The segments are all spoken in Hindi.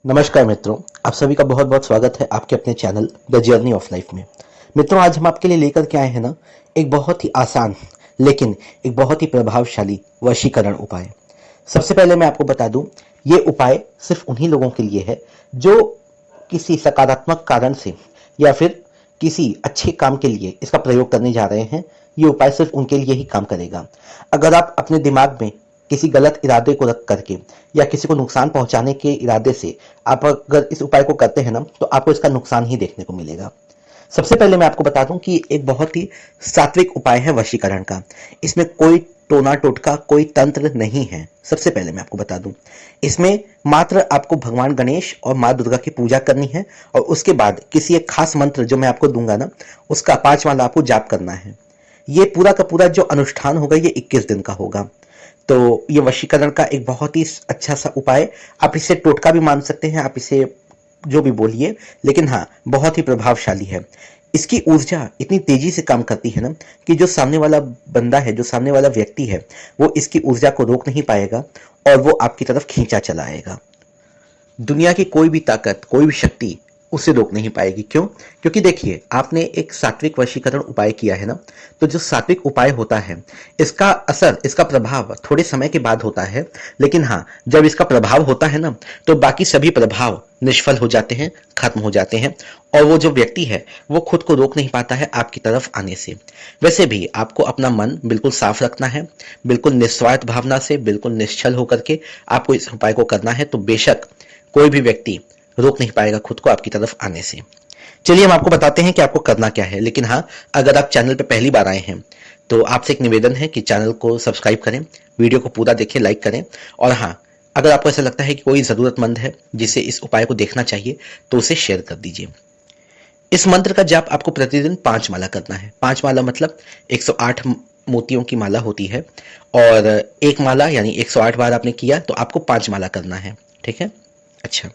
नमस्कार मित्रों, आप सभी का बहुत बहुत स्वागत है आपके अपने channel the journey of life में। मित्रों, आज हम आपके लिए लेकर के आए हैं ना एक बहुत ही आसान लेकिन एक बहुत ही प्रभावशाली वशीकरण उपाय। सबसे पहले मैं आपको बता दूं, ये उपाय सिर्फ उन्हीं लोगों के लिए है जो किसी सकारात्मक कारण से या फिर किसी अच्छे काम के लिए इसका प्रयोग करने जा रहे हैं। ये उपाय सिर्फ उनके लिए ही काम करेगा। अगर आप अपने दिमाग में किसी गलत इरादे को रख करके या किसी को नुकसान पहुंचाने के इरादे से आप अगर इस उपाय को करते हैं ना, तो आपको इसका नुकसान ही देखने को मिलेगा। सबसे पहले मैं आपको बता दूं कि एक बहुत ही सात्विक उपाय है वशीकरण का। इसमें कोई टोना टोटका, कोई तंत्र नहीं है। सबसे पहले मैं आपको बता दूं, इसमें मात्र आपको भगवान गणेश और माँ दुर्गा की पूजा करनी है और उसके बाद किसी एक खास मंत्र जो मैं आपको दूंगा ना, उसका 5 माला आपको जाप करना है। ये पूरा का पूरा जो अनुष्ठान होगा ये 21 दिन का होगा। तो ये वशीकरण का एक बहुत ही अच्छा सा उपाय, आप इसे टोटका भी मान सकते हैं, आप इसे जो भी बोलिए, लेकिन हाँ, बहुत ही प्रभावशाली है। इसकी ऊर्जा इतनी तेजी से काम करती है ना कि जो सामने वाला बंदा है, जो सामने वाला व्यक्ति है, वो इसकी ऊर्जा को रोक नहीं पाएगा और वो आपकी तरफ खींचा चला आएगा। दुनिया की कोई भी ताकत, कोई भी शक्ति उसे रोक नहीं पाएगी। क्यों? क्योंकि देखिए, आपने एक सात्विक वशीकरण उपाय किया है ना, तो जो सात्विक उपाय होता है, इसका असर, इसका प्रभाव थोड़े समय के बाद होता है, लेकिन हाँ, जब इसका प्रभाव होता है ना, तो बाकी सभी प्रभाव निष्फल हो जाते हैं, खत्म हो जाते हैं और वो जो व्यक्ति है वो खुद को रोक नहीं पाता है आपकी तरफ आने से। वैसे भी आपको अपना मन बिल्कुल साफ रखना है, बिल्कुल निस्वार्थ भावना से, बिल्कुल निश्चल होकर के आपको इस उपाय को करना है। तो बेशक कोई भी व्यक्ति रोक नहीं पाएगा खुद को आपकी तरफ आने से। चलिए हम आपको बताते हैं कि आपको करना क्या है। लेकिन हाँ, अगर आप चैनल पे पहली बार आए हैं तो आपसे एक निवेदन है कि चैनल को सब्सक्राइब करें, वीडियो को पूरा देखें, लाइक करें और हाँ, अगर आपको ऐसा लगता है कि कोई ज़रूरतमंद है जिसे इस उपाय को देखना चाहिए तो उसे शेयर कर दीजिए। इस मंत्र का जाप आपको प्रतिदिन 5 माला करना है। 5 माला मतलब 108 मोतियों की माला होती है और एक माला यानी 108 बार आपने किया तो आपको 5 माला करना है। ठीक है? अच्छा,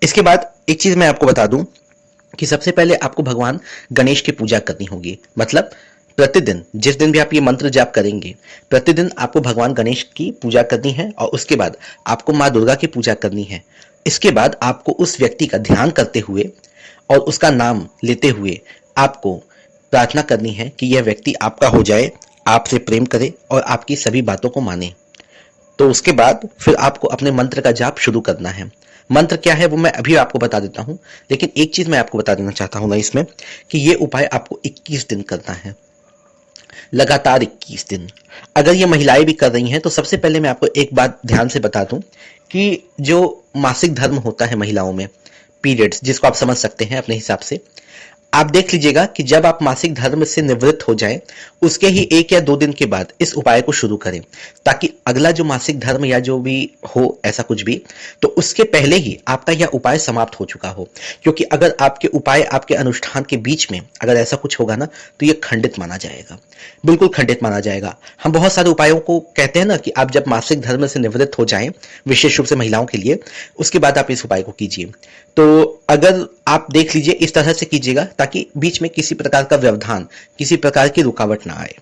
इसके बाद एक चीज मैं आपको बता दूं कि सबसे पहले आपको भगवान गणेश की पूजा करनी होगी। मतलब प्रतिदिन, जिस दिन भी आप ये मंत्र जाप करेंगे, प्रतिदिन आपको भगवान गणेश की पूजा करनी है और उसके बाद आपको माँ दुर्गा की पूजा करनी है। इसके बाद आपको उस व्यक्ति का ध्यान करते हुए और उसका नाम लेते हुए आपको प्रार्थना करनी है कि यह व्यक्ति आपका हो जाए, आपसे प्रेम करे और आपकी सभी बातों को माने। तो उसके बाद फिर आपको अपने मंत्र का जाप शुरू करना है। मंत्र क्या है वो मैं अभी आपको बता देता हूं, लेकिन एक चीज मैं आपको बता देना चाहता हूं ना इसमें, कि ये उपाय आपको 21 दिन करना है, लगातार 21 दिन। अगर ये महिलाएं भी कर रही हैं तो सबसे पहले मैं आपको एक बात ध्यान से बता दूं कि जो मासिक धर्म होता है महिलाओं में, पीरियड्स जिसको आप समझ सकते हैं अपने हिसाब से, आप देख लीजिएगा कि जब आप मासिक धर्म से निवृत्त हो जाएं, उसके ही 1 या 2 दिन के बाद इस उपाय को शुरू करें, ताकि अगला जो मासिक धर्म या जो भी हो ऐसा कुछ भी, तो उसके पहले ही आपका यह उपाय समाप्त हो चुका हो। क्योंकि अगर आपके उपाय, आपके अनुष्ठान के बीच में अगर ऐसा कुछ होगा ना, तो यह खंडित माना जाएगा, बिल्कुल खंडित माना जाएगा। हम बहुत सारे उपायों को कहते हैं ना कि आप जब मासिक धर्म से निवृत्त हो जाएं, विशेष रूप से महिलाओं के लिए, उसके बाद आप इस उपाय को कीजिए। तो अगर आप देख लीजिए, इस तरह से कीजिएगा ताकि बीच में किसी प्रकार का व्यवधान, किसी प्रकार की रुकावट ना आए।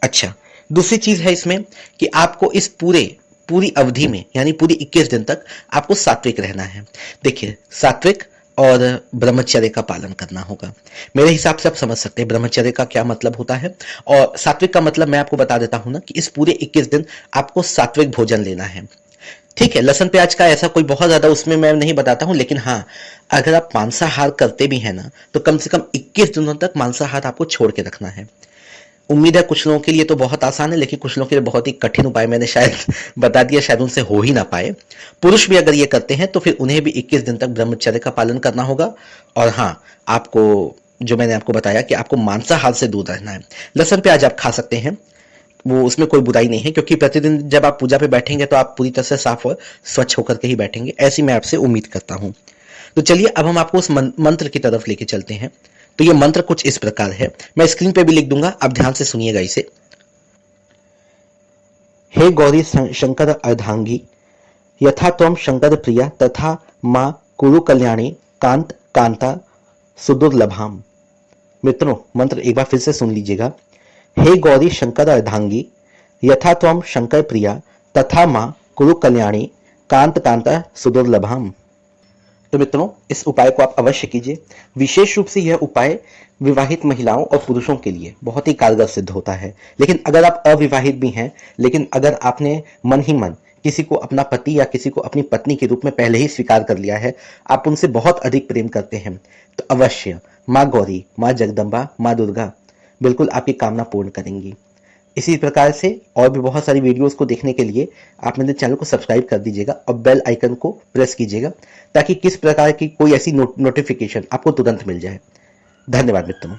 अच्छा, दूसरी चीज है इसमें कि आपको इस पूरी अवधि में यानी पूरी 21 दिन तक आपको सात्विक रहना है। देखिए, सात्विक और ब्रह्मचर्य का पालन करना होगा। मेरे हिसाब से आप समझ सकते हैं ब्रह्मचर्य का क्या मतलब होता है, और सात्विक का मतलब मैं आपको बता देता हूं ना कि इस पूरे 21 दिन आपको सात्विक भोजन लेना है। ठीक है, लहसुन प्याज का ऐसा कोई बहुत ज्यादा उसमें मैं नहीं बताता हूं, लेकिन हाँ, अगर आप मांसाहार करते भी हैं ना, तो कम से कम 21 दिनों तक मांसाहार आपको छोड़ के रखना है। उम्मीद है कुछ लोगों के लिए तो बहुत आसान है, लेकिन कुछ लोगों के लिए बहुत ही कठिन उपाय मैंने शायद बता दिया, शायद उनसे हो ही ना पाए। पुरुष भी अगर ये करते हैं तो फिर उन्हें भी 21 दिन तक ब्रह्मचर्य का पालन करना होगा। और हाँ, आपको जो मैंने आपको बताया कि आपको मांसाहार से दूर रहना है। लहसुन प्याज आप खा सकते हैं, वो उसमें कोई बुराई नहीं है, क्योंकि प्रतिदिन जब आप पूजा पे बैठेंगे तो आप पूरी तरह से साफ और स्वच्छ होकर के ही बैठेंगे, ऐसी मैं आपसे उम्मीद करता हूं। तो चलिए अब हम आपको उस मंत्र की तरफ लेके चलते हैं। तो ये मंत्र कुछ इस प्रकार है, मैं स्क्रीन पे भी लिख दूंगा, आप ध्यान से सुनिएगा इसे। हे गौरी शंकर अर्धांगी, यथा त्वं शंकर प्रिया तथा माँ कुरु कल्याणी कांत कांता सुदुर्लभाम। मित्रों, मंत्र एक बार फिर से सुन लीजिएगा। हे गौरी शंकर अर्धांगी, यथा त्वं शंकर प्रिया तथा माँ कुरु कल्याणी कांत कांता सुदुर्लभाम। तो मित्रों, इस उपाय को आप अवश्य कीजिए। विशेष रूप से यह उपाय विवाहित महिलाओं और पुरुषों के लिए बहुत ही कारगर सिद्ध होता है। लेकिन अगर आप अविवाहित भी हैं, लेकिन अगर आपने मन ही मन किसी को अपना पति या किसी को अपनी पत्नी के रूप में पहले ही स्वीकार कर लिया है, आप उनसे बहुत अधिक प्रेम करते हैं, तो अवश्य माँ गौरी, माँ जगदम्बा, माँ दुर्गा बिल्कुल आपकी कामना पूर्ण करेंगी। इसी प्रकार से और भी बहुत सारी वीडियोस को देखने के लिए आप मेरे चैनल को सब्सक्राइब कर दीजिएगा और बेल आइकन को प्रेस कीजिएगा, ताकि किस प्रकार की कोई ऐसी नोटिफिकेशन आपको तुरंत मिल जाए। धन्यवाद मित्रों।